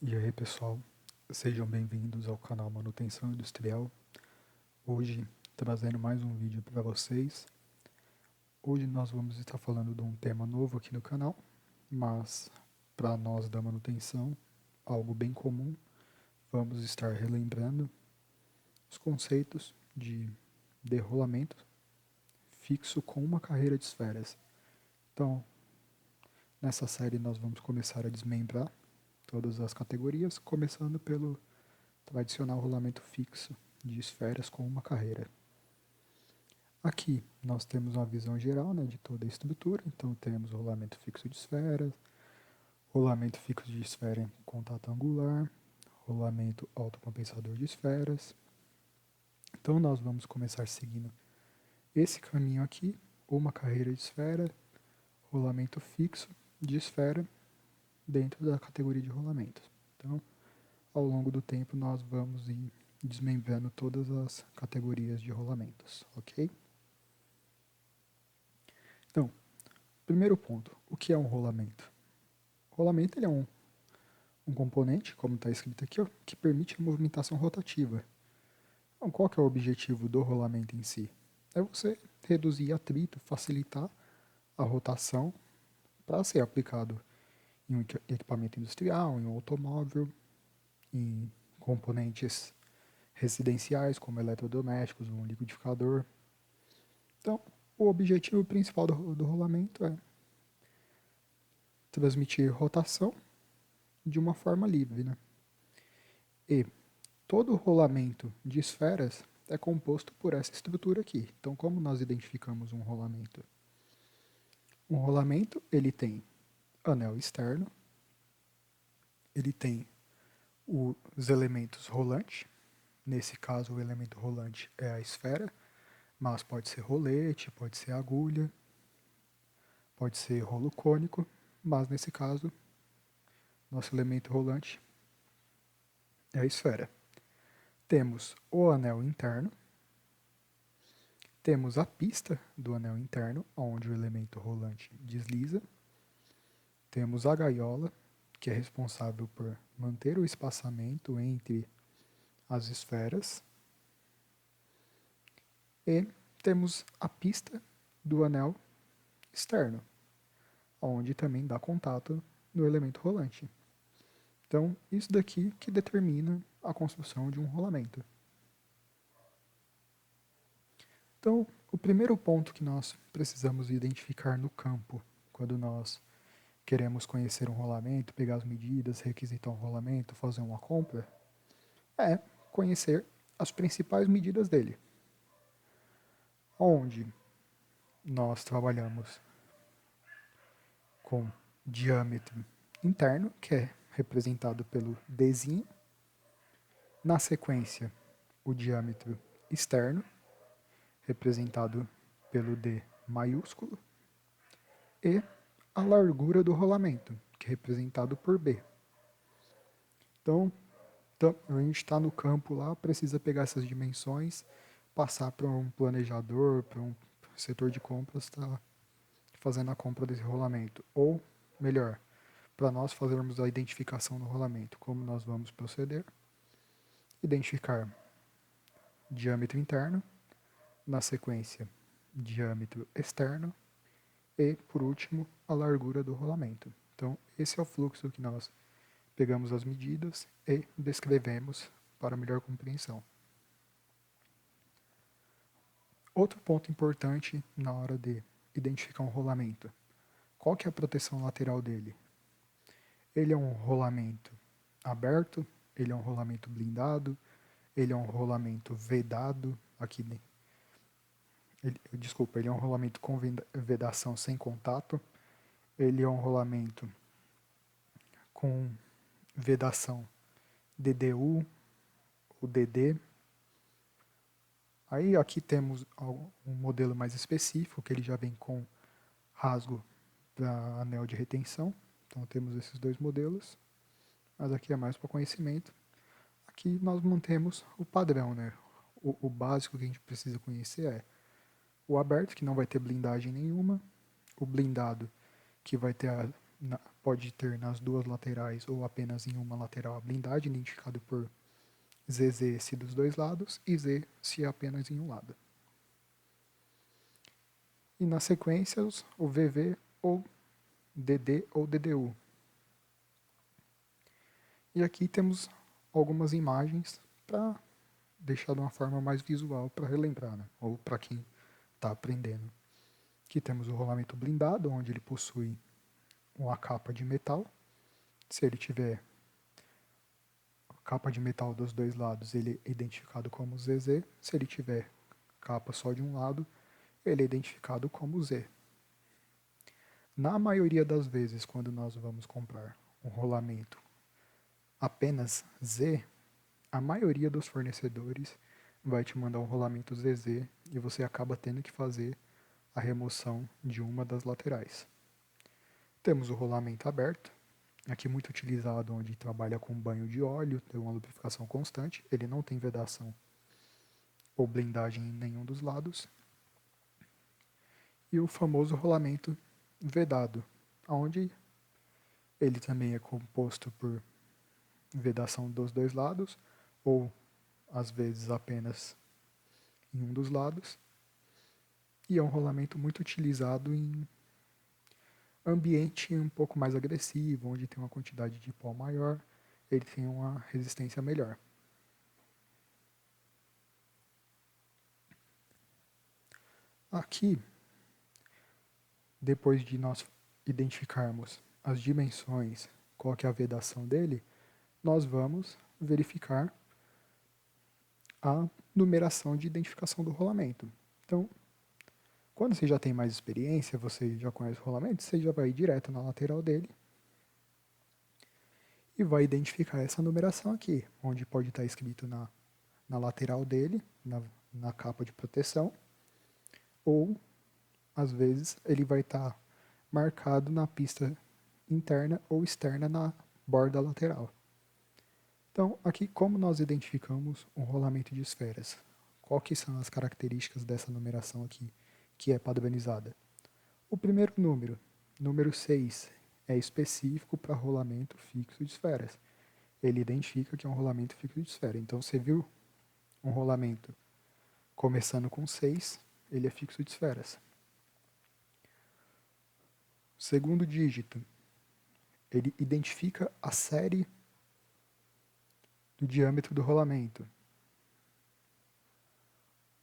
E aí pessoal, sejam bem-vindos ao canal Manutenção Industrial. Hoje trazendo mais um vídeo para vocês. Hoje nós vamos estar falando de um tema novo aqui no canal, mas para nós da manutenção, algo bem comum. Vamos estar relembrando os conceitos de rolamento fixo com uma carreira de esferas. Então, nessa série nós vamos começar a desmembrar todas as categorias, começando pelo tradicional rolamento fixo de esferas com uma carreira. Aqui nós temos uma visão geral, de toda a estrutura, então temos rolamento fixo de esferas, rolamento fixo de esfera em contato angular, rolamento autocompensador de esferas. Então nós vamos começar seguindo esse caminho aqui, uma carreira de esfera, rolamento fixo de esfera dentro da categoria de rolamentos. Então, ao longo do tempo nós vamos ir desmembrando todas as categorias de rolamentos, ok? Então, primeiro ponto, o que é um rolamento? O rolamento ele é um componente, como está escrito aqui, ó, que permite a movimentação rotativa. Então, qual que é o objetivo do rolamento em si? É você reduzir atrito, facilitar a rotação para ser aplicado em um equipamento industrial, em um automóvel, em componentes residenciais, como eletrodomésticos, um liquidificador. Então, o objetivo principal do rolamento é transmitir rotação de uma forma livre. E todo rolamento de esferas é composto por essa estrutura aqui. Então, como nós identificamos um rolamento? Um rolamento, ele tem anel externo, ele tem os elementos rolantes. Nesse caso, o elemento rolante é a esfera, mas pode ser rolete, pode ser agulha, pode ser rolo cônico, mas nesse caso, nosso elemento rolante é a esfera. Temos o anel interno, temos a pista do anel interno, onde o elemento rolante desliza, temos a gaiola, que é responsável por manter o espaçamento entre as esferas, e temos a pista do anel externo, onde também dá contato no elemento rolante. Então, isso daqui que determina a construção de um rolamento. Então, o primeiro ponto que nós precisamos identificar no campo, quando nós queremos conhecer um rolamento, pegar as medidas, requisitar um rolamento, fazer uma compra, é conhecer as principais medidas dele. Onde nós trabalhamos com diâmetro interno, que é representado pelo Dzinho. Na sequência, o diâmetro externo, representado pelo D maiúsculo. E a largura do rolamento, que é representado por B. Então, a gente está no campo lá, precisa pegar essas dimensões, passar para um planejador, para um setor de compras, está fazendo a compra desse rolamento. Ou, melhor, para nós fazermos a identificação do rolamento, como nós vamos proceder? Identificar diâmetro interno, na sequência, diâmetro externo e, por último, a largura do rolamento. Então, esse é o fluxo que nós pegamos as medidas e descrevemos para melhor compreensão. Outro ponto importante na hora de identificar um rolamento. Qual que é a proteção lateral dele? Ele é um rolamento aberto, ele é um rolamento blindado, ele é um rolamento vedado, ele é um rolamento com vedação sem contato, ele é um rolamento com vedação DDU ou DD. Aí aqui temos um modelo mais específico, que ele já vem com rasgo para anel de retenção. Então temos esses dois modelos, mas aqui é mais para conhecimento. Aqui nós mantemos o padrão, O básico que a gente precisa conhecer é o aberto, que não vai ter blindagem nenhuma, o blindado, que vai ter a pode ter nas duas laterais ou apenas em uma lateral a blindagem, identificado por ZZ se dos dois lados e Z se apenas em um lado. E nas sequências, o VV ou DD ou DDU. E aqui temos algumas imagens para deixar de uma forma mais visual para relembrar, né? Ou para quem está aprendendo. Aqui temos o rolamento blindado, onde ele possui uma capa de metal. Se ele tiver capa de metal dos dois lados, ele é identificado como ZZ. Se ele tiver capa só de um lado, ele é identificado como Z. Na maioria das vezes, quando nós vamos comprar um rolamento apenas Z, a maioria dos fornecedores vai te mandar um rolamento ZZ e você acaba tendo que fazer a remoção de uma das laterais. Temos o rolamento aberto, aqui muito utilizado onde trabalha com banho de óleo, tem uma lubrificação constante, ele não tem vedação ou blindagem em nenhum dos lados. E o famoso rolamento vedado, onde ele também é composto por vedação dos dois lados, ou às vezes apenas em um dos lados, e é um rolamento muito utilizado em ambiente um pouco mais agressivo, onde tem uma quantidade de pó maior, ele tem uma resistência melhor. Aqui, depois de nós identificarmos as dimensões, qual que é a vedação dele, nós vamos verificar a numeração de identificação do rolamento. Então, quando você já tem mais experiência, você já conhece o rolamento, você já vai direto na lateral dele e vai identificar essa numeração aqui, onde pode estar escrito na lateral dele, na capa de proteção, ou às vezes ele vai estar marcado na pista interna ou externa na borda lateral. Então, aqui como nós identificamos um rolamento de esferas? Quais que são as características dessa numeração aqui, que é padronizada? O primeiro número 6, é específico para rolamento fixo de esferas. Ele identifica que é um rolamento fixo de esfera. Então, você viu um rolamento começando com 6, ele é fixo de esferas. Segundo dígito, ele identifica a série do diâmetro do rolamento.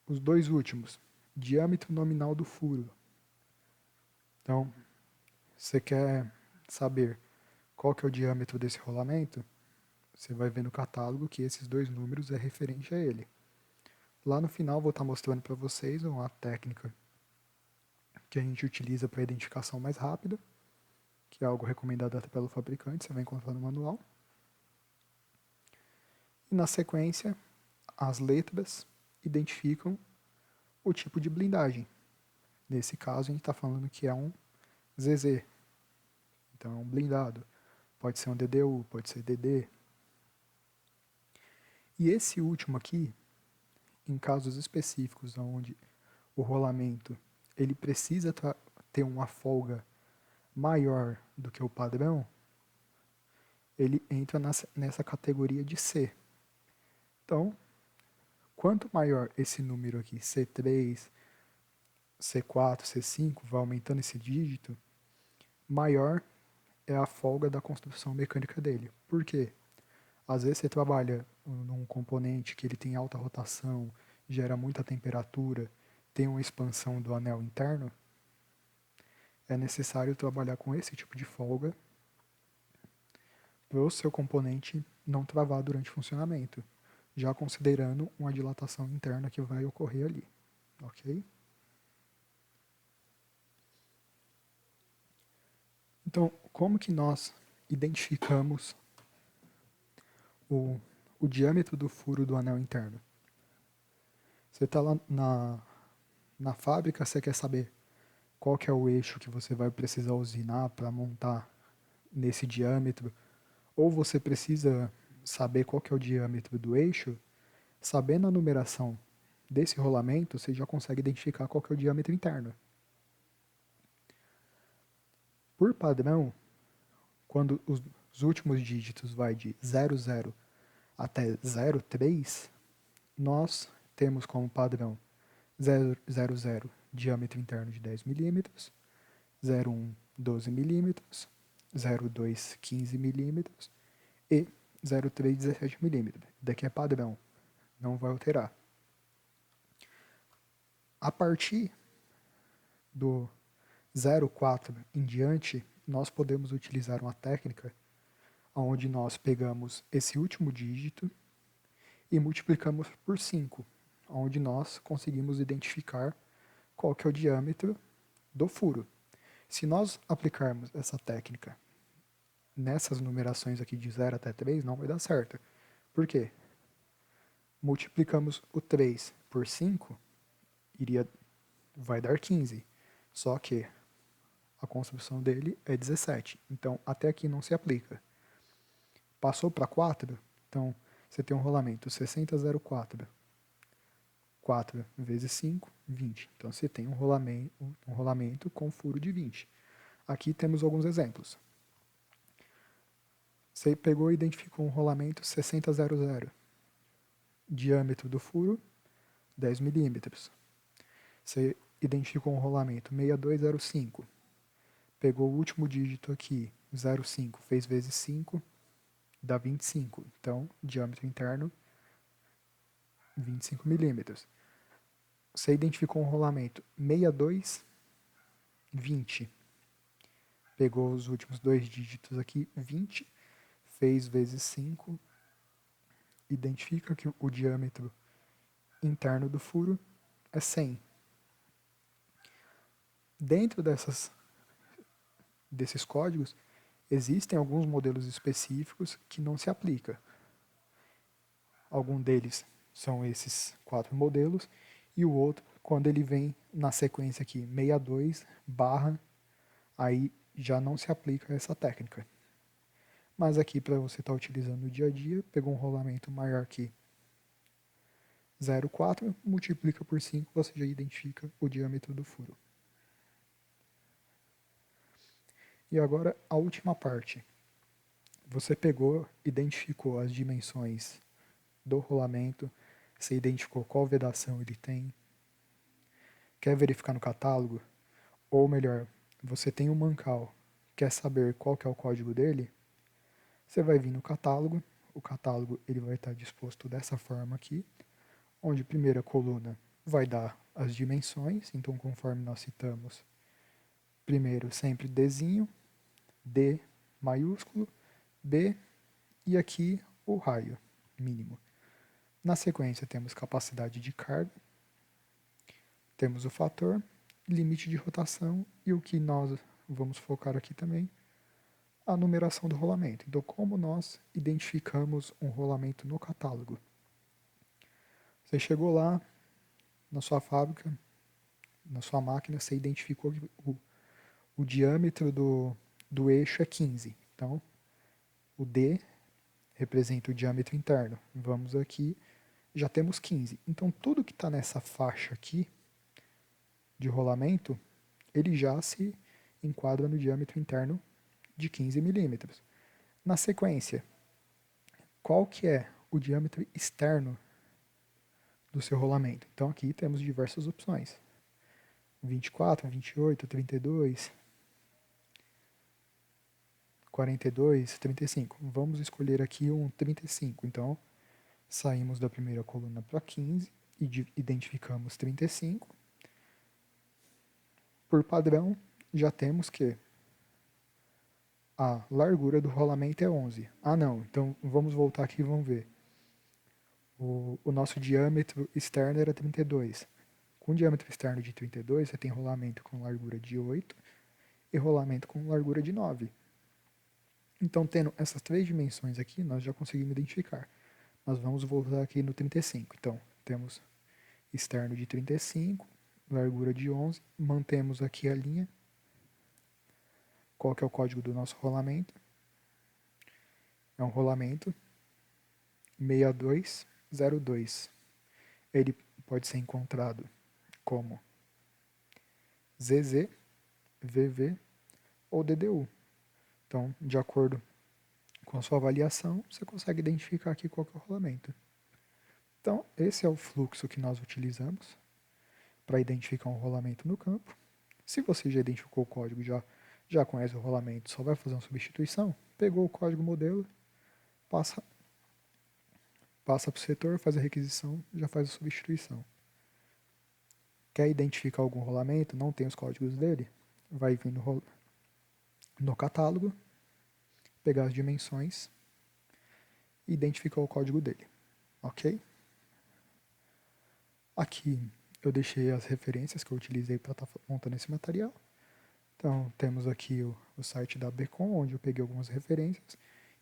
Os dois últimos, diâmetro nominal do furo. Então, você quer saber qual que é o diâmetro desse rolamento? Você vai ver no catálogo que esses dois números é referente a ele. Lá no final vou estar mostrando para vocês uma técnica que a gente utiliza para identificação mais rápida, que é algo recomendado até pelo fabricante, você vai encontrar no manual. E na sequência, as letras identificam o tipo de blindagem. Nesse caso, a gente está falando que é um ZZ. Então, é um blindado. Pode ser um DDU, pode ser DD. E esse último aqui, em casos específicos onde o rolamento ele precisa ter uma folga maior do que o padrão, ele entra nessa categoria de C. Então, quanto maior esse número aqui, C3, C4, C5, vai aumentando esse dígito, maior é a folga da construção mecânica dele. Por quê? Às vezes você trabalha num componente que ele tem alta rotação, gera muita temperatura, tem uma expansão do anel interno, é necessário trabalhar com esse tipo de folga para o seu componente não travar durante o funcionamento, já considerando uma dilatação interna que vai ocorrer ali, ok? Então, como que nós identificamos o diâmetro do furo do anel interno? Você está lá na fábrica, você quer saber qual que é o eixo que você vai precisar usinar para montar nesse diâmetro, ou você precisa saber qual que é o diâmetro do eixo, sabendo a numeração desse rolamento, você já consegue identificar qual que é o diâmetro interno. Por padrão, quando os últimos dígitos vai de 00 até 03, nós temos como padrão 000, diâmetro interno de 10 mm, 01, 12 mm, 02, 15 mm e 03, 17 mm. Daqui é padrão, não vai alterar. A partir do 04 em diante, nós podemos utilizar uma técnica onde nós pegamos esse último dígito e multiplicamos por 5, onde nós conseguimos identificar qual que é o diâmetro do furo. Se nós aplicarmos essa técnica nessas numerações aqui de 0 até 3, não vai dar certo. Por quê? Multiplicamos o 3 por 5, vai dar 15. Só que a construção dele é 17. Então, até aqui não se aplica. Passou para 4, então você tem um rolamento 60,04. 4 vezes 5, 20. Então, você tem um rolamento com furo de 20. Aqui temos alguns exemplos. Você pegou e identificou um rolamento 60,00. Diâmetro do furo, 10 milímetros. Você identificou um rolamento 6205. Pegou o último dígito aqui, 0,5, fez vezes 5, dá 25. Então, diâmetro interno, 25 milímetros. Você identificou um rolamento 6220. Pegou os últimos dois dígitos aqui, 20, fez vezes 5, identifica que o diâmetro interno do furo é 100. Dentro desses códigos, existem alguns modelos específicos que não se aplicam. Algum deles são esses 4 modelos, e o outro, quando ele vem na sequência aqui, 62 barra, aí já não se aplica essa técnica. Mas aqui, para você estar utilizando no dia a dia, pegou um rolamento maior que 0,4, multiplica por 5, você já identifica o diâmetro do furo. E agora a última parte. Você pegou, identificou as dimensões do rolamento, você identificou qual vedação ele tem. Quer verificar no catálogo? Ou melhor, você tem um mancal, quer saber qual que é o código dele? Você vai vir no catálogo, o catálogo ele vai estar disposto dessa forma aqui, onde a primeira coluna vai dar as dimensões, então conforme nós citamos, primeiro sempre Dzinho, D maiúsculo, B e aqui o raio mínimo. Na sequência temos capacidade de carga, temos o fator, limite de rotação e o que nós vamos focar aqui também, a numeração do rolamento. Então, como nós identificamos um rolamento no catálogo? Você chegou lá na sua fábrica, na sua máquina, você identificou que o diâmetro do eixo é 15. Então, o D representa o diâmetro interno. Vamos aqui, já temos 15. Então, tudo que está nessa faixa aqui de rolamento, ele já se enquadra no diâmetro interno de 15 milímetros. Na sequência, qual que é o diâmetro externo do seu rolamento? Então aqui temos diversas opções. 24, 28, 32, 42, 35. Vamos escolher aqui um 35. Então, saímos da primeira coluna para 15 e identificamos 35. Por padrão, já temos que a largura do rolamento é 11. Ah, não. Então, vamos voltar aqui e vamos ver. O nosso diâmetro externo era 32. Com diâmetro externo de 32, você tem rolamento com largura de 8 e rolamento com largura de 9. Então, tendo essas três dimensões aqui, nós já conseguimos identificar. Nós vamos voltar aqui no 35. Então, temos externo de 35, largura de 11, mantemos aqui a linha. Qual que é o código do nosso rolamento? É um rolamento 6202. Ele pode ser encontrado como ZZ, VV ou DDU. Então, de acordo com a sua avaliação, você consegue identificar aqui qual que é o rolamento. Então, esse é o fluxo que nós utilizamos para identificar um rolamento no campo. Se você já identificou o código, já conhece o rolamento, só vai fazer uma substituição, pegou o código modelo, passa para o setor, faz a requisição, já faz a substituição. Quer identificar algum rolamento, não tem os códigos dele, vai vir no catálogo, pegar as dimensões e identificar o código dele, ok? Aqui eu deixei as referências que eu utilizei para estar montando esse material. Então, temos aqui o site da Becon, onde eu peguei algumas referências.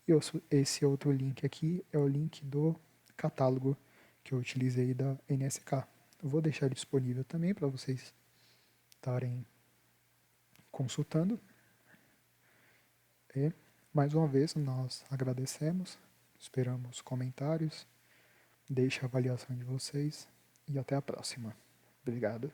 E esse outro link aqui é o link do catálogo que eu utilizei da NSK. Eu vou deixar ele disponível também para vocês estarem consultando. E, mais uma vez, nós agradecemos, esperamos comentários, deixe a avaliação de vocês e até a próxima. Obrigado.